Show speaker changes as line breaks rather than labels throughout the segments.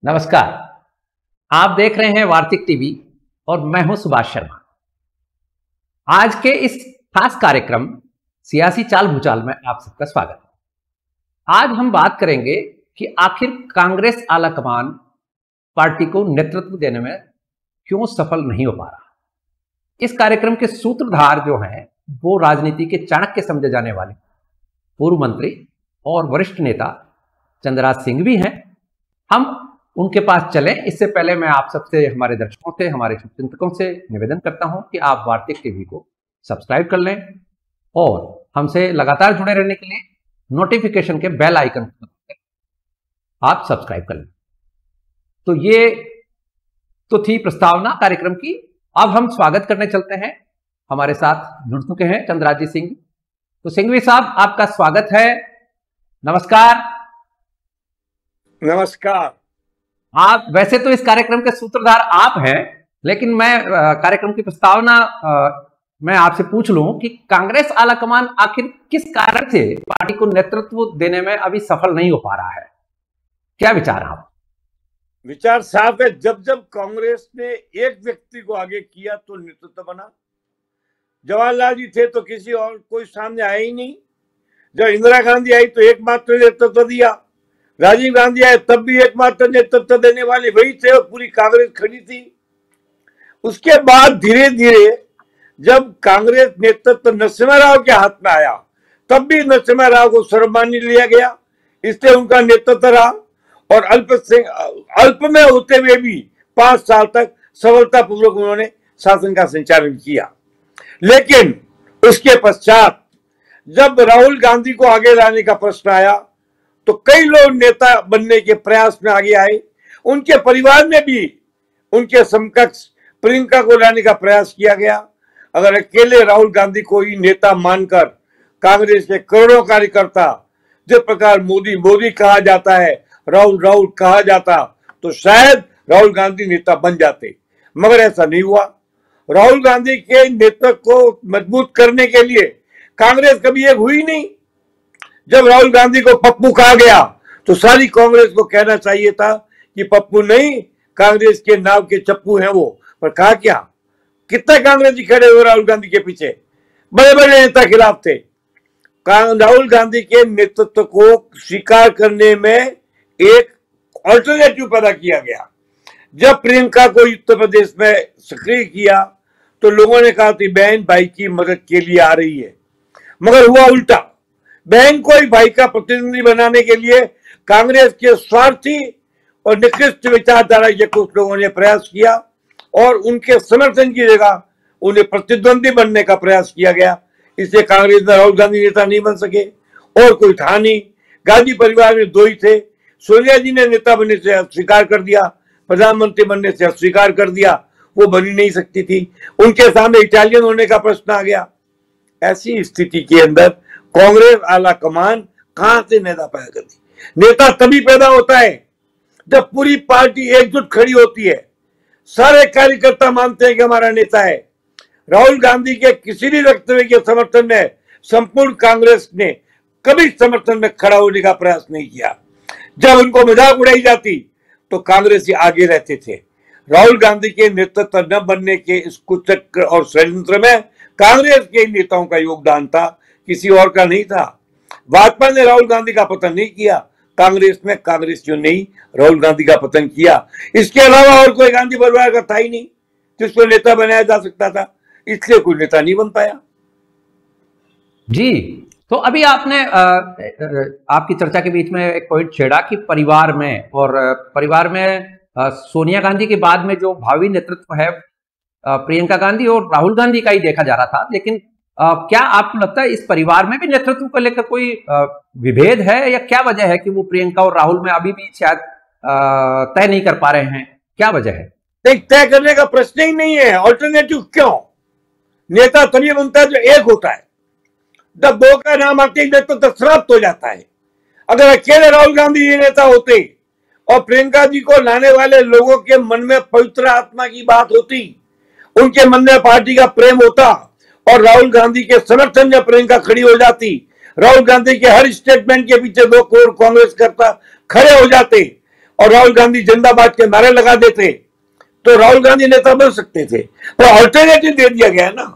नमस्कार। आप देख रहे हैं वार्तिक टीवी और मैं हूं सुभाष शर्मा। आज के इस खास कार्यक्रम सियासी चाल भूचाल में आप सबका स्वागत है। आज हम बात करेंगे कि आखिर कांग्रेस आलाकमान पार्टी को नेतृत्व देने में क्यों सफल नहीं हो पा रहा। इस कार्यक्रम के सूत्रधार जो हैं वो राजनीति के चाणक्य समझे जाने वाले पूर्व मंत्री और वरिष्ठ नेता चंद्रराज सिंह भी हैं। हम उनके पास चलें, इससे पहले मैं आप सबसे, हमारे दर्शकों से, हमारे चिंतकों से निवेदन करता हूं कि आप वार्तिक टीवी को सब्सक्राइब कर लें और हमसे लगातार जुड़े रहने के लिए नोटिफिकेशन के बेल आइकन को आप सब्सक्राइब कर लें। तो ये तो थी प्रस्तावना कार्यक्रम की। अब हम स्वागत करने चलते हैं। हमारे साथ जुड़ चुके हैं चंद्रराज जी सिंह। तो सिंघवी साहब, आपका स्वागत है। नमस्कार।
नमस्कार।
आप वैसे तो इस कार्यक्रम के सूत्रधार आप हैं, लेकिन मैं कार्यक्रम की प्रस्तावना मैं आपसे पूछ लूं कि कांग्रेस आलाकमान आखिर किस कारण से पार्टी को नेतृत्व देने में अभी सफल नहीं हो पा रहा है। क्या विचार है आप?
विचार साफ है। जब जब कांग्रेस ने एक व्यक्ति को आगे किया तो नेतृत्व बना। जवाहरलाल जी थे तो किसी और कोई सामने आया ही नहीं। जब इंदिरा गांधी आई तो एकमात्र नेतृत्व दिया। राजीव गांधी आए तब भी एकमात्र नेतृत्व देने वाले वही थे और पूरी कांग्रेस खड़ी थी। उसके बाद धीरे धीरे जब कांग्रेस नेतृत्व नरसिम्हा राव के हाथ में आया तब भी नरसिम्हा राव को सर्वमान्य लिया गया, इसलिए उनका नेतृत्व रहा और अल्प में होते हुए भी 5 साल तक सफलतापूर्वक उन्होंने शासन का संचालन किया। लेकिन उसके पश्चात जब राहुल गांधी को आगे लाने का प्रश्न आया तो कई लोग नेता बनने के प्रयास में आगे आए। उनके परिवार में भी उनके समकक्ष प्रियंका को लाने का प्रयास किया गया। अगर अकेले राहुल गांधी को ही नेता मानकर कांग्रेस के करोड़ों कार्यकर्ता, जिस प्रकार मोदी मोदी कहा जाता है, राहुल राहुल कहा जाता, तो शायद राहुल गांधी नेता बन जाते, मगर ऐसा नहीं हुआ। राहुल गांधी के नेतृत्व को मजबूत करने के लिए कांग्रेस कभी एक हुई नहीं। जब राहुल गांधी को पप्पू कहा गया तो सारी कांग्रेस को कहना चाहिए था कि पप्पू नहीं, कांग्रेस के नाव के चप्पू हैं वो। पर कहा क्या? कितने कांग्रेसी खड़े हुए राहुल गांधी के पीछे, बड़े बड़े नेता खिलाफ थे। राहुल गांधी के नेतृत्व को स्वीकार करने में एक ऑल्टरनेटिव पैदा किया गया। जब प्रियंका को उत्तर प्रदेश में सक्रिय किया तो लोगों ने कहा कि बहन भाई की मदद के लिए आ रही है, मगर हुआ उल्टा। बहन को ही भाई का प्रतिनिधि बनाने के लिए कांग्रेस के स्वार्थी और निकृष्ट विचारधारा के कुछ लोगों ने प्रयास किया और उनके समर्थन की जगह उन्हें प्रतिद्वंदी बनने का प्रयास किया गया। इससे कांग्रेस में राहुल गांधी नेता नहीं बन सके और कोई था नहीं। गांधी परिवार में 2 ही थे। सोनिया जी ने नेता बनने से अस्वीकार कर दिया, प्रधानमंत्री बनने से अस्वीकार कर दिया, वो बनी नहीं सकती थी। उनके सामने इटालियन होने का प्रश्न आ गया। ऐसी स्थिति के अंदर कांग्रेस आलाकमान कहां से नेता पैदा करती? नेता तभी पैदा होता है जब पूरी पार्टी एकजुट खड़ी होती है, सारे कार्यकर्ता मानते हैं कि हमारा नेता है। राहुल गांधी के किसी भी वक्तव्य के समर्थन में संपूर्ण कांग्रेस ने कभी समर्थन में खड़ा होने का प्रयास नहीं किया। जब उनको मजाक उड़ाई जाती तो कांग्रेसी आगे रहते थे। राहुल गांधी के नेतृत्व न बनने के इस कुचक्र और षड्यंत्र में कांग्रेस के नेताओं का योगदान था, किसी और का नहीं था। भाजपा ने राहुल गांधी का पतन नहीं किया, कांग्रेस में कांग्रेसियों ने ही राहुल गांधी का पतन किया। इसके अलावा और कोई गांधी परिवार का था ही नहीं जिसको नेता बनाया जा सकता था, इसलिए कोई नेता नहीं बन पाया।
जी, तो अभी आपने आपकी चर्चा के बीच में एक पॉइंट छेड़ा कि परिवार में सोनिया गांधी के बाद में जो भावी नेतृत्व है प्रियंका गांधी और राहुल गांधी का ही देखा जा रहा था। लेकिन क्या आपको लगता है इस परिवार में भी नेतृत्व को लेकर कोई विभेद है, या क्या वजह है कि वो प्रियंका और राहुल में अभी भी शायद तय नहीं कर पा रहे हैं? क्या वजह है?
तय करने का प्रश्न ही नहीं है। ऑल्टरनेटिव क्यों? नेता तभी बनता है जो एक होता है। जब 2 का नाम आते ही नेतृत्व समाप्त हो जाता है। अगर अकेले राहुल गांधी ये नेता होते और प्रियंका जी को लाने वाले लोगों के मन में पवित्र आत्मा की बात होती, उनके मन में पार्टी का प्रेम होता और राहुल गांधी के समर्थन में प्रियंका खड़ी हो जाती, राहुल गांधी के हर स्टेटमेंट के पीछे 2 करोड़ कांग्रेस करता खड़े हो जाते और राहुल गांधी जिंदाबाद के नारे लगा देते तो राहुल गांधी नेता बन सकते थे, पर ऑल्टरनेटिव दे दिया गया ना।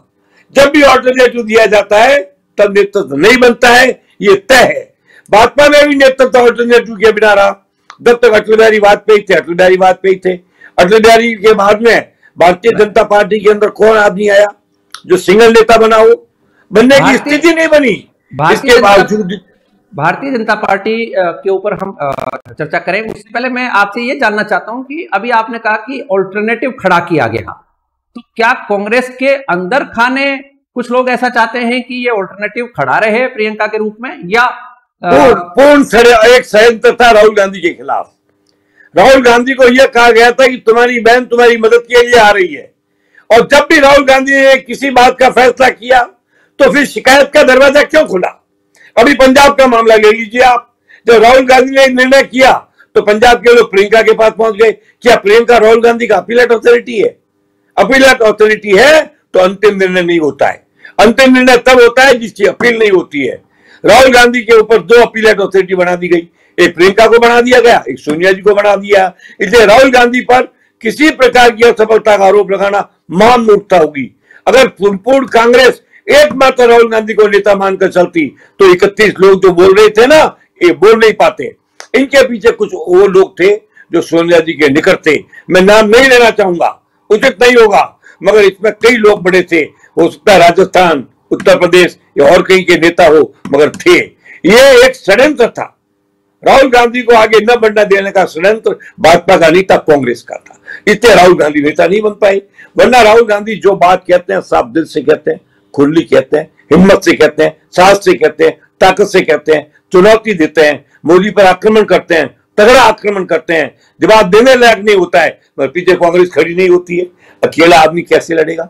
जब भी ऑल्टरनेटिव दिया जाता है तब नेतृत्व नहीं बनता है, ये तय है। भाजपा में भी नेतृत्व ऑल्टरनेटिव के बिना रहा। जब तक अटल बिहारी वाजपेयी थे, अटल बिहारी वाजपेयी थे। अटल बिहारी के बाद में भारतीय जनता पार्टी के अंदर कौन आदमी आया जो सिंगल नेता बना हो? बनने की स्थिति नहीं बनी। इसके बावजूद
भारतीय जनता पार्टी के ऊपर हम चर्चा करेंगे, उससे पहले मैं आपसे ये जानना चाहता हूं कि अभी आपने कहा कि ऑल्टरनेटिव खड़ा किया गया, तो क्या कांग्रेस के अंदर खाने कुछ लोग ऐसा चाहते हैं कि ये ऑल्टरनेटिव खड़ा रहे प्रियंका के रूप में, या
पूर्ण एक षड्यंत्र था राहुल गांधी के खिलाफ? राहुल गांधी को यह कहा गया था कि तुम्हारी बहन तुम्हारी मदद के लिए आ रही है, और जब भी राहुल गांधी ने किसी बात का फैसला किया तो फिर शिकायत का दरवाजा क्यों खुला? अभी पंजाब का मामला ले लीजिए आप। जब राहुल गांधी ने निर्णय किया तो पंजाब के लोग प्रियंका के पास पहुंच गए। क्या प्रियंका राहुल गांधी का अपीलेट अथॉरिटी है? अपीलेट अथॉरिटी है तो अंतिम निर्णय नहीं होता है। अंतिम निर्णय तब होता है जिसकी अपील नहीं होती है। राहुल गांधी के ऊपर 2 अपीलेट अथॉरिटी बना दी गई, एक प्रियंका को बना दिया गया, एक सोनिया जी को बना दिया। इसलिए राहुल गांधी पर किसी प्रकार की असफलता का आरोप लगाना महान मूर्खता होगी। अगर पूर्ण कांग्रेस एकमात्र राहुल गांधी को नेता मानकर चलती तो 31 लोग जो बोल रहे थे ना, ये बोल नहीं पाते। इनके पीछे कुछ वो लोग थे जो सोनिया जी के निकट थे। मैं नाम नहीं लेना चाहूंगा, उचित नहीं होगा, मगर इसमें कई लोग बड़े थे। हो सकता है राजस्थान, उत्तर प्रदेश या और कहीं के नेता हो, मगर थे। ये एक षड्यंत्र था। राहुल गांधी को आगे न बढ़ना देने का षड्यंत्र भाजपा का नहीं था, कांग्रेस का था। इसलिए राहुल गांधी नेता नहीं बन पाए। वरना राहुल गांधी जो बात कहते हैं साफ दिल से कहते हैं, खुली कहते हैं, हिम्मत से कहते हैं, साहस से कहते हैं, ताकत से कहते हैं, चुनौती देते हैं, मोदी पर आक्रमण करते हैं, तगड़ा आक्रमण करते हैं। जवाब देने लायक नहीं होता है, मगर पीछे कांग्रेस खड़ी नहीं होती है। अकेला आदमी कैसे लड़ेगा?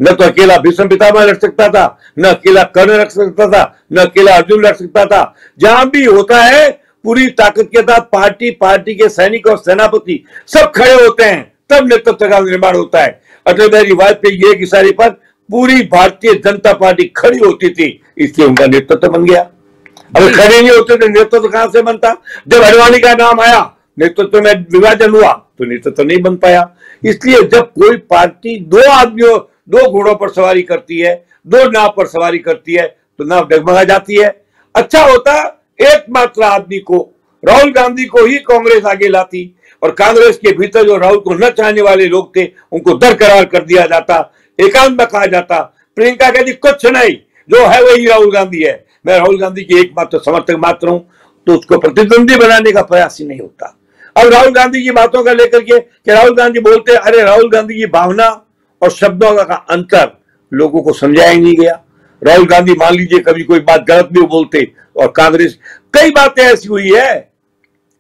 न तो अकेला भीष्म पितामह लड़ सकता था, न अकेला कर्ण लड़ सकता था, न अकेला अर्जुन लड़ सकता था। जहां भी होता है पूरी ताकत के साथ पार्टी के सैनिक और सेनापति सब खड़े होते हैं, तब नेतृत्व का निर्माण होता है। अटल बिहारी वाजपेयी एक इशारे पर पूरी भारतीय जनता पार्टी खड़ी होती थी, इसलिए उनका नेतृत्व बन गया। अगर खड़े नहीं होते तो नेतृत्व कहां से बनता? जब अडवाणी का नाम आया, नेतृत्व में विभाजन हुआ तो नेतृत्व नहीं बन पाया। इसलिए जब कोई पार्टी 2 आदमियों 2 घोड़ों पर सवारी करती है, 2 नाव पर सवारी करती है, तो नाव डगमगा जाती है। अच्छा होता एकमात्र आदमी को, राहुल गांधी को ही कांग्रेस आगे लाती, और कांग्रेस के भीतर जो राहुल को न चाहने वाले लोग थे उनको दरकरार कर दिया जाता, एकांत में कहा जाता। प्रियंका कहती कुछ नहीं, जो है वही राहुल गांधी है, मैं राहुल गांधी की एकमात्र समर्थक मात्र हूं, तो उसको प्रतिद्वंदी बनाने का प्रयास ही नहीं होता। अब राहुल गांधी की बातों का लेकर के कि राहुल गांधी बोलते, अरे राहुल गांधी की भावना और शब्दों का अंतर लोगों को समझाया ही नहीं गया। राहुल गांधी मान लीजिए कभी कोई बात गलत भी बोलते, और कांग्रेस कई बातें ऐसी हुई है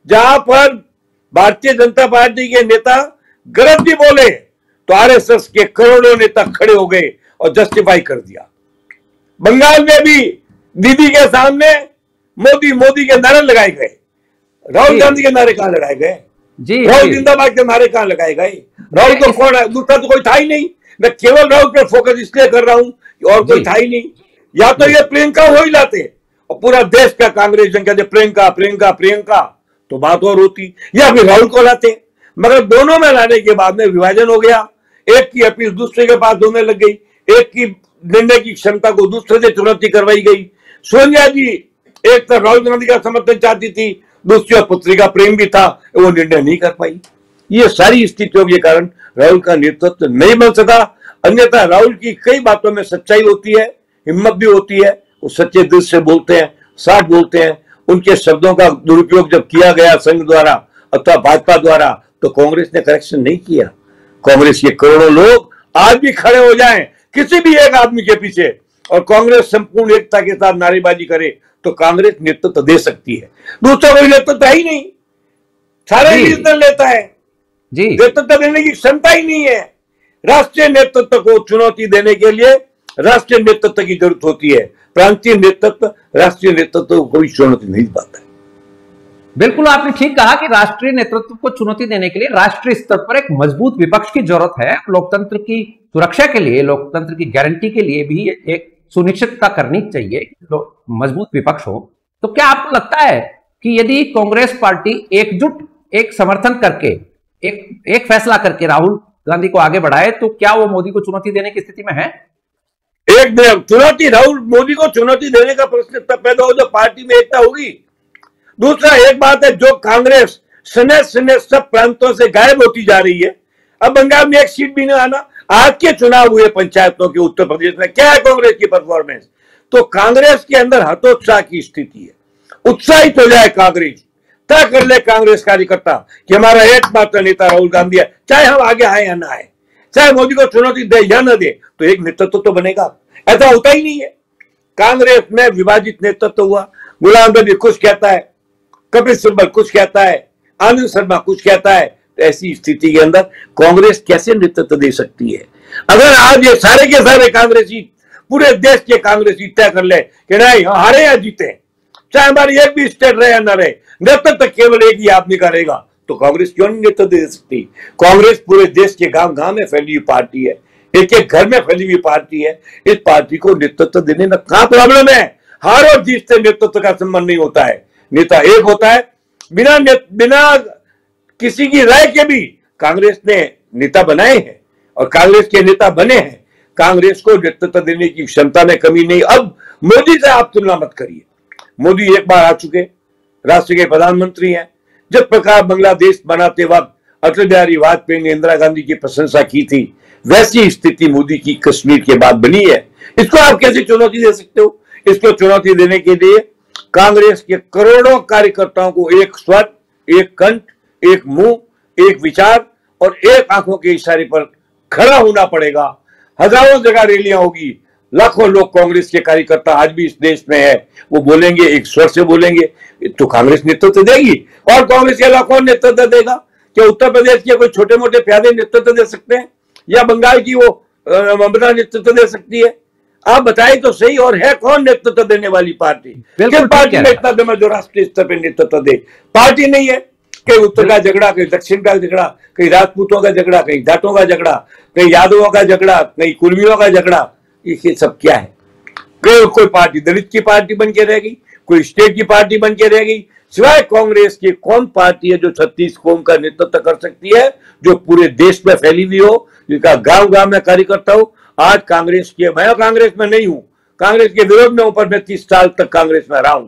जहां पर भारतीय जनता पार्टी के नेता गलत भी बोले तो आरएसएस के करोड़ों नेता खड़े हो गए और जस्टिफाई कर दिया। बंगाल में भी दीदी के सामने मोदी के नारे लगाए गए, राहुल गांधी के नारे कहां लगाए गए? राहुल जिंदाबाद के नारे कहां लगाए गए? राहुल तो कौन है? दूसरा तो कोई था ही नहीं। मैं केवल राहुल पर फोकस इसलिए कर रहा हूं कि और कोई था ही नहीं। या तो ये प्रियंका हो ही लाते और पूरा देश का कांग्रेस जन कहते प्रियंका प्रियंका प्रियंका, तो बात और होती, या फिर राहुल को लाते। मगर दोनों में लाने के बाद में विभाजन हो गया। एक की अपील दूसरे के पास होने लग गई, एक की निर्णय की क्षमता को दूसरे से चुनौती करवाई गई। सोनिया जी एक तरफ राहुल गांधी का समर्थन चाहती थी, दूसरी पुत्री का प्रेम भी था, वो निर्णय नहीं कर पाई। ये सारी स्थितियों के कारण राहुल का नेतृत्व नहीं बन सका। अन्यथा राहुल की कई बातों में सच्चाई होती है, हिम्मत भी होती है, वो सच्चे दिल से बोलते हैं, साफ बोलते हैं। उनके शब्दों का दुरुपयोग जब किया गया संघ द्वारा अथवा भाजपा द्वारा, तो कांग्रेस ने करेक्शन नहीं किया। कांग्रेस के करोड़ों लोग आज भी खड़े हो जाएं किसी भी एक आदमी के पीछे, और कांग्रेस संपूर्ण एकता के साथ नारेबाजी करे, तो कांग्रेस नेतृत्व दे सकती है। दूसरा कोई नेतृत्व है ही नहीं, सारे रीजनल लेता है, नेतृत्व देने की क्षमता ही नहीं है। राष्ट्रीय नेतृत्व को चुनौती देने के लिए राष्ट्रीय नेतृत्व की जरूरत होती है। प्रांतीय नेतृत्व राष्ट्रीय नेतृत्व को कोई चुनौती नहीं पाता है।
बिल्कुल आपने ठीक कहा कि राष्ट्रीय नेतृत्व को चुनौती देने के लिए राष्ट्रीय स्तर पर एक मजबूत विपक्ष की जरूरत है। लोकतंत्र की सुरक्षा के लिए, लोकतंत्र की गारंटी के लिए भी एक सुनिश्चितता करनी चाहिए मजबूत विपक्ष हो। तो क्या आपको लगता है कि यदि कांग्रेस पार्टी एकजुट एक समर्थन करके एक फैसला करके राहुल गांधी को आगे बढ़ाए, तो क्या वो मोदी को चुनौती देने की स्थिति में है?
एक चुनौती, राहुल मोदी को चुनौती देने का प्रश्न तब पैदा हो जब पार्टी में एकता होगी। दूसरा एक बात है, जो कांग्रेस सने सने सब प्रांतों से गायब होती जा रही है, अब बंगाल में एक सीट भी नहीं आना। आज के चुनाव हुए पंचायतों के उत्तर प्रदेश में, क्या है कांग्रेस की परफॉर्मेंस? तो कांग्रेस के अंदर हतोत्साह की स्थिति है। उत्साहित हो जाए कांग्रेस, तय कर ले कांग्रेस कार्यकर्ता कि हमारा एकमात्र नेता राहुल गांधी है, चाहे हम आगे आए या ना आए, चाहे मोदी को चुनौती दे या न दे, तो एक नेतृत्व तो बनेगा। ऐसा होता ही नहीं है। कांग्रेस में विभाजित नेतृत्व हुआ। गुलाम नबी कुछ कहता है, कपिल सिब्बल कुछ कहता है, आनंद शर्मा कुछ कहता है। तो ऐसी स्थिति के अंदर कांग्रेस कैसे नेतृत्व दे सकती है? अगर आज ये सारे के सारे कांग्रेसी, पूरे देश के कांग्रेसी तय कर ले कि नहीं हारे या जीते, चाहे हमारी एक भी स्टेट रहे या न रहे, नेतृत्व केवल एक ही आदमी का रहेगा, तो कांग्रेस क्यों नहीं नेतृत्व दे सकती? कांग्रेस पूरे देश के गांव गांव में फैली हुई पार्टी है, एक एक घर में फैली हुई पार्टी है। इस पार्टी को नेतृत्व देने में कहां प्रॉब्लम है? हार और जीत से नेतृत्व का संबंध नहीं होता है। नेता एक होता है। बिना किसी की राय के भी कांग्रेस ने नेता बनाए हैं और कांग्रेस के नेता बने हैं। कांग्रेस को नेतृत्व देने की क्षमता में कमी नहीं। अब मोदी से आप तुलना मत करिए। मोदी एक बार आ चुके, राष्ट्र के प्रधानमंत्री हैं। जिस प्रकार बांग्लादेश बनाते वक्त अटल बिहारी वाजपेयी ने इंदिरा गांधी की प्रशंसा की थी, वैसी स्थिति मोदी की कश्मीर के बाद बनी है। इसको आप कैसे चुनौती दे सकते हो? इसको चुनौती देने के लिए कांग्रेस के करोड़ों कार्यकर्ताओं को एक स्वर, एक कंठ, एक मुंह, एक विचार और एक आंखों के इशारे पर खड़ा होना पड़ेगा। हजारों जगह रैलियां होगी, लाखों लोग कांग्रेस के कार्यकर्ता आज भी इस देश में है, वो बोलेंगे, एक स्वर से बोलेंगे, तो कांग्रेस नेतृत्व देगी। और कांग्रेस के अलावा नेतृत्व देगा? क्या उत्तर प्रदेश के कोई छोटे मोटे प्यादे नेतृत्व दे सकते हैं, या बंगाल की वो ममता नेतृत्व दे सकती है? आप बताइए तो सही। और है कौन नेतृत्व देने वाली पार्टी? किस पार्टी में इतना दम है जो राष्ट्रीय स्तर पर नेतृत्व दे? पार्टी नहीं है। कहीं उत्तर का झगड़ा, कहीं दक्षिण का झगड़ा, कहीं राजपूतों का झगड़ा, कहीं जाटों का झगड़ा, कहीं यादवों का झगड़ा, कहीं कुर्मियों का झगड़ा। ये सब क्या है? कोई पार्टी दलित की पार्टी बन के रहेगी, कोई स्टेट की पार्टी बन के रहेगी। सिवाय कांग्रेस की कौन पार्टी है जो 36 कौम का नेतृत्व कर सकती है, जो पूरे देश में फैली हुई हो, जिसका गांव गांव में कार्यकर्ता हो? आज कांग्रेस की, मैं कांग्रेस में नहीं हूं, कांग्रेस के विरोध में हूं, पर मैं 30 साल तक कांग्रेस में रहा हूं।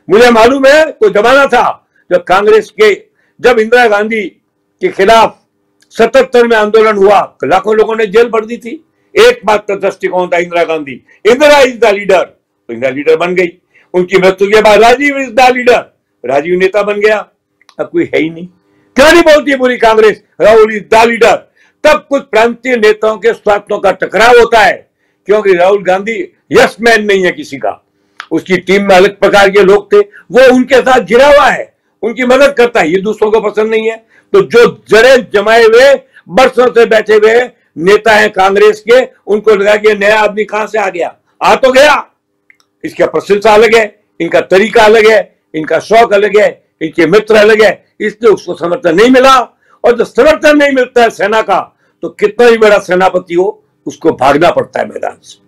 मुझे मालूम है कोई जमाना था जब कांग्रेस के, जब इंदिरा गांधी के खिलाफ 77 में आंदोलन हुआ, लाखों लोगों ने जेल भर दी थी। एकमात्र दृष्टिकोण था Indira Gandhi, Indira is the leader, तो इंदिरा लीडर बन गई। उनकी मृत्यु के बाद Rajiv is the leader, Rajiv नेता बन गया। अब कोई है ही नहीं। क्यों नहीं बोलती पूरी Congress Rahul is the leader? तब कुछ प्रांतीय नेताओं के स्वार्थों का टकराव होता है, क्योंकि राहुल गांधी यस मैन नहीं है किसी का। उसकी टीम में अलग प्रकार के लोग थे, वो उनके साथ घिरा हुआ है, उनकी मदद करता है। ये दूसरों को पसंद नहीं है, तो जो जड़े जमाए हुए बरसों से बैठे हुए नेता हैं कांग्रेस के, उनको लगा कि नया आदमी कहां से आ गया। आ तो गया, इसका प्रशंसा अलग है, इनका तरीका अलग है, इनका शौक अलग है, इनके मित्र अलग है, इसलिए उसको समर्थन नहीं मिला। और जब समर्थन नहीं मिलता है सेना का, तो कितना ही बड़ा सेनापति हो, उसको भागना पड़ता है मैदान से।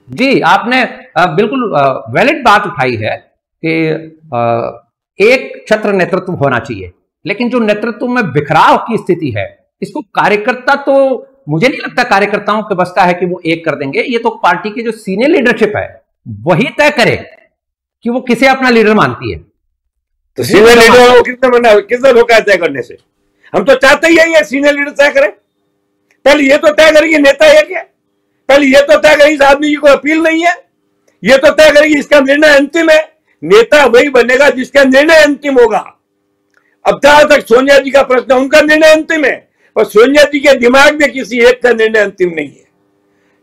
जी, आपने बिल्कुल वैलिड बात उठाई है कि एक छत्र नेतृत्व होना चाहिए, लेकिन जो नेतृत्व में बिखराव की स्थिति है, इसको कार्यकर्ता, तो मुझे नहीं लगता कार्यकर्ताओं के बस का है कि वो एक कर देंगे। ये तो पार्टी की जो सीनियर लीडरशिप है वही तय करे कि वो किसे अपना लीडर मानती है।
तो सीनियर लीडर किसने रोका है तय करने से? हम तो चाहते ही है सीनियर लीडर तय करे। पहले ये तो तय करेगी नेता है क्या, पहले ये तो तय करेगी इस आदमी की कोई अपील नहीं है, ये तो तय करेगी इसका निर्णय अंतिम है। नेता वही बनेगा जिसका निर्णय अंतिम होगा। अब जहां तक सोनिया जी का प्रश्न, उनका निर्णय अंतिम है, पर सोनिया जी के दिमाग में किसी एक का निर्णय अंतिम नहीं है।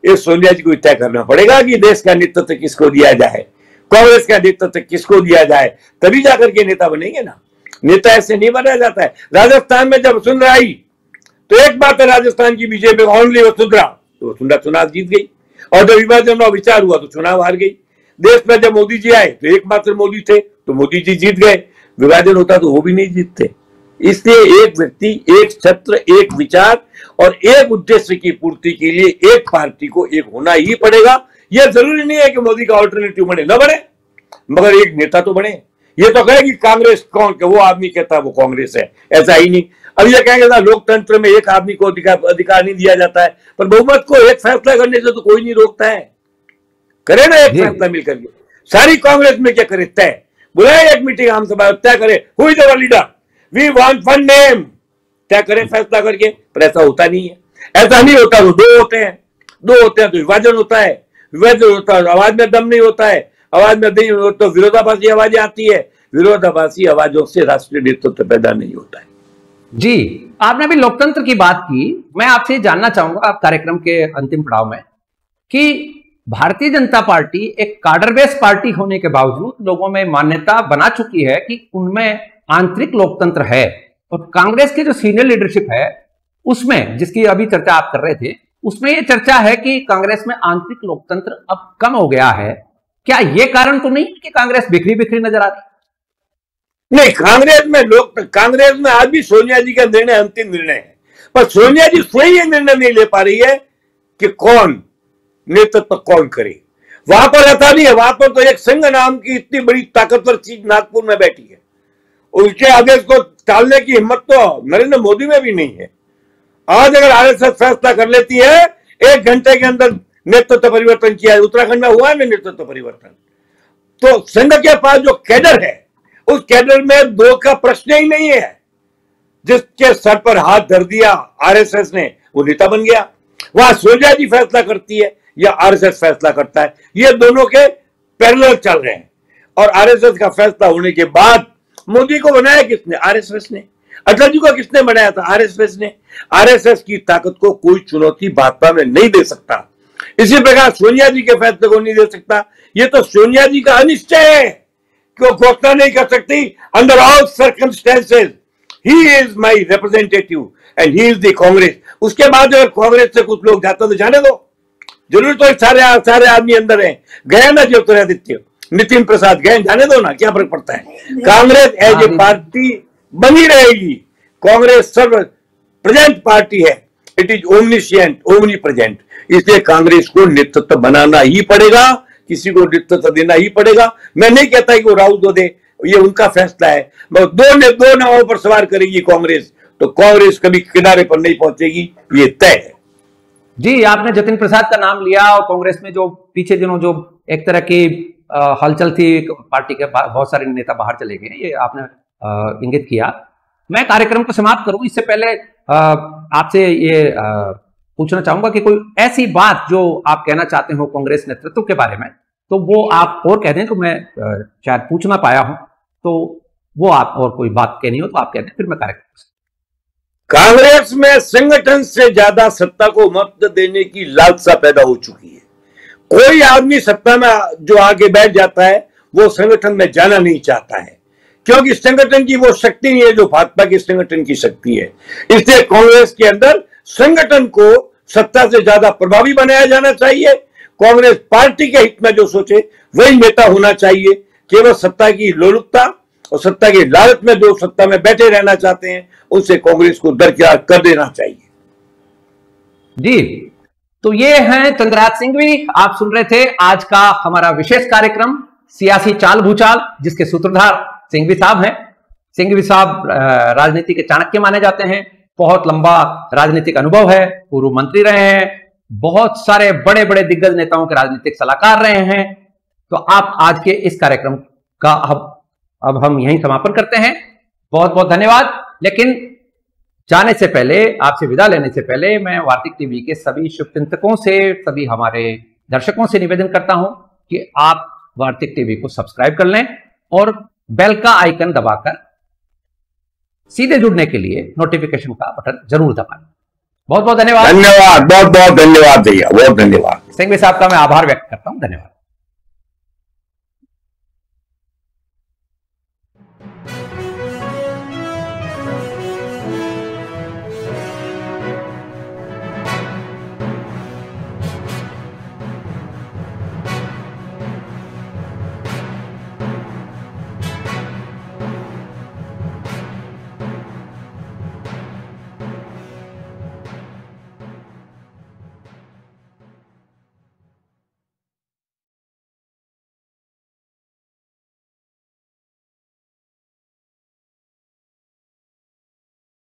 ये सोनिया जी को तय करना पड़ेगा कि देश का नेतृत्व किसको दिया जाए, कांग्रेस का नेतृत्व किसको दिया जाए, तभी जाकर के नेता बनेंगे ना। नेता ऐसे नहीं बनाया जाता है। राजस्थान में जब वसुंधरा आई, तो एक बात है, राजस्थान की बीजेपी ओनली वसुंधरा, तो वसुंधरा चुनाव जीत गई। और जब विभाजन का विचार हुआ तो चुनाव हार गई। देश में जब मोदी जी आए तो एकमात्र मोदी थे, तो मोदी जी जीत गए। विभाजन होता तो वो भी नहीं जीतते। इसलिए एक व्यक्ति, एक छत्र, एक विचार और एक उद्देश्य की पूर्ति के लिए एक पार्टी को एक होना ही पड़ेगा। यह जरूरी नहीं है कि मोदी का ऑल्टरनेटिव बने, न बने, मगर एक नेता तो बने। ये तो कहे कि कांग्रेस कौन, वो आदमी कहता है वो कांग्रेस है, ऐसा ही नहीं। अब ये कहेंगे ना लोकतंत्र में एक आदमी को अधिकार नहीं दिया जाता है, पर बहुमत को एक फैसला करने से तो कोई नहीं रोकता है। करे ना एक फैसला मिलकर के, सारी कांग्रेस में क्या करे, तय बुलाए एक मीटिंग आम सभा, तय करे who is our leader, we want one name, तय करे फैसला करके। पर ऐसा होता नहीं है, ऐसा नहीं होता। वो दो होते हैं तो विभाजन होता है, विभाजन होता है आवाज में दम नहीं होता है, आवाज में दम हो तो विरोधाभासी आवाजें आती है, विरोधाभासी आवाजों से राष्ट्रीय नेतृत्व पैदा नहीं होता है।
जी, आपने अभी लोकतंत्र की बात की, मैं आपसे जानना चाहूंगा आप कार्यक्रम के अंतिम पड़ाव में कि भारतीय जनता पार्टी एक कार्डर बेस्ड पार्टी होने के बावजूद लोगों में मान्यता बना चुकी है कि उनमें आंतरिक लोकतंत्र है, और कांग्रेस की जो सीनियर लीडरशिप है उसमें, जिसकी अभी चर्चा आप कर रहे थे, उसमें यह चर्चा है कि कांग्रेस में आंतरिक लोकतंत्र अब कम हो गया है। क्या यह कारण तो नहीं कि कांग्रेस बिखरी बिखरी नजर आ रही?
नहीं, कांग्रेस में आज भी सोनिया जी का निर्णय अंतिम निर्णय है, पर सोनिया जी स्वयं ये निर्णय नहीं ले पा रही है कि कौन नेतृत्व कौन करे। वहां पर ऐसा नहीं है, वहां पर तो एक संघ नाम की इतनी बड़ी ताकतवर चीज नागपुर में बैठी है, उसके आदेश को टालने की हिम्मत तो नरेंद्र मोदी में भी नहीं है। आज अगर आरएसएस फैसला कर लेती है 1 घंटे के अंदर नेतृत्व परिवर्तन किया, उत्तराखंड में हुआ है ना नेतृत्व परिवर्तन, तो संघ के पास जो कैडर है उस कैडर में दो का प्रश्न ही नहीं है। जिसके सर पर हाथ धर दिया आरएसएस ने वो नेता बन गया। वहां सोनिया जी फैसला करती है या आरएसएस फैसला करता है, ये दोनों के पैरेलल चल रहे हैं। और आरएसएस का फैसला होने के बाद मोदी को बनाया किसने? आरएसएस ने। अटल जी को किसने बनाया था? आरएसएस ने। आरएसएस की ताकत को कोई चुनौती भाजपा में नहीं दे सकता, इसी प्रकार सोनिया जी के फैसले को नहीं दे सकता। ये तो सोनिया जी का अनिश्चय है कि वो घोषणा नहीं कर सकती under all circumstances he is my representative and he is the Congress. उसके बाद अगर कांग्रेस से कुछ लोग जाते तो जाने दो, जरूर तो सारे आदमी अंदर है। गए ना ज्योतिरादित्य, नितिन प्रसाद गए, जाने दो ना, क्या फर्क पड़ता है। कांग्रेस एज ए पार्टी बनी रहेगी। कांग्रेस सर्व प्रेजेंट पार्टी है, इट इज ओमनिशिएंट, ओमनी प्रेजेंट। इसलिए कांग्रेस को नेतृत्व बनाना ही पड़ेगा, किसी को नेतृत्व देना ही पड़ेगा। मैं नहीं कहता कि वो राहुल को दे, ये उनका फैसला है। दो नावों पर सवार करेगी कांग्रेस, तो कांग्रेस कभी किनारे पर नहीं पहुंचेगी, ये तय है।
जी, आपने जतिन प्रसाद का नाम लिया, और कांग्रेस में जो पीछे दिनों जो एक तरह की हलचल थी, पार्टी के बहुत सारे नेता बाहर चले गए, ये आपने इंगित किया। मैं कार्यक्रम को समाप्त करूं इससे पहले आपसे ये पूछना चाहूंगा कि कोई ऐसी बात जो आप कहना चाहते हो कांग्रेस नेतृत्व के बारे में, तो वो आप और कह दें, तो मैं शायद पूछ ना पाया हूं, तो वो आप और कोई बात कहनी हो तो आप कह दें, फिर मैं कार्यक्रम।
कांग्रेस में संगठन से ज्यादा सत्ता को महत्व देने की लालसा पैदा हो चुकी है। कोई आदमी सत्ता में जो आगे बैठ जाता है वो संगठन में जाना नहीं चाहता है, क्योंकि संगठन की वो शक्ति नहीं है जो भाजपा की संगठन की शक्ति है। इसलिए कांग्रेस के अंदर संगठन को सत्ता से ज्यादा प्रभावी बनाया जाना चाहिए। कांग्रेस पार्टी के हित में जो सोचे वही नेता होना चाहिए। केवल सत्ता की लोलुपता और सत्ता की लालच में जो सत्ता में बैठे रहना चाहते हैं उनसे कांग्रेस को दरकिनार कर देना चाहिए।
जी, तो ये हैं चंद्रराज सिंघवी। आप सुन रहे थे आज का हमारा विशेष कार्यक्रम सियासी चाल भूचाल, जिसके सूत्रधार सिंघवी साहब हैं। सिंघवी साहब राजनीति के चाणक्य माने जाते हैं, बहुत लंबा राजनीतिक अनुभव है, पूर्व मंत्री रहे हैं, बहुत सारे बड़े बड़े दिग्गज नेताओं के राजनीतिक सलाहकार रहे हैं। तो आप आज के इस कार्यक्रम का अब हम यहीं समापन करते हैं। बहुत बहुत धन्यवाद। लेकिन जाने से पहले, आपसे विदा लेने से पहले, मैं वार्तिक टीवी के सभी शुभचिंतकों से, सभी हमारे दर्शकों से निवेदन करता हूं कि आप वार्तिक टीवी को सब्सक्राइब कर लें और बेल का आइकन दबाकर सीधे जुड़ने के लिए नोटिफिकेशन का बटन जरूर दबाएं। बहुत बहुत धन्यवाद।
बहुत बहुत धन्यवाद भैया, बहुत धन्यवाद।
सिंघवी साहब का मैं आभार व्यक्त करता हूं। धन्यवाद।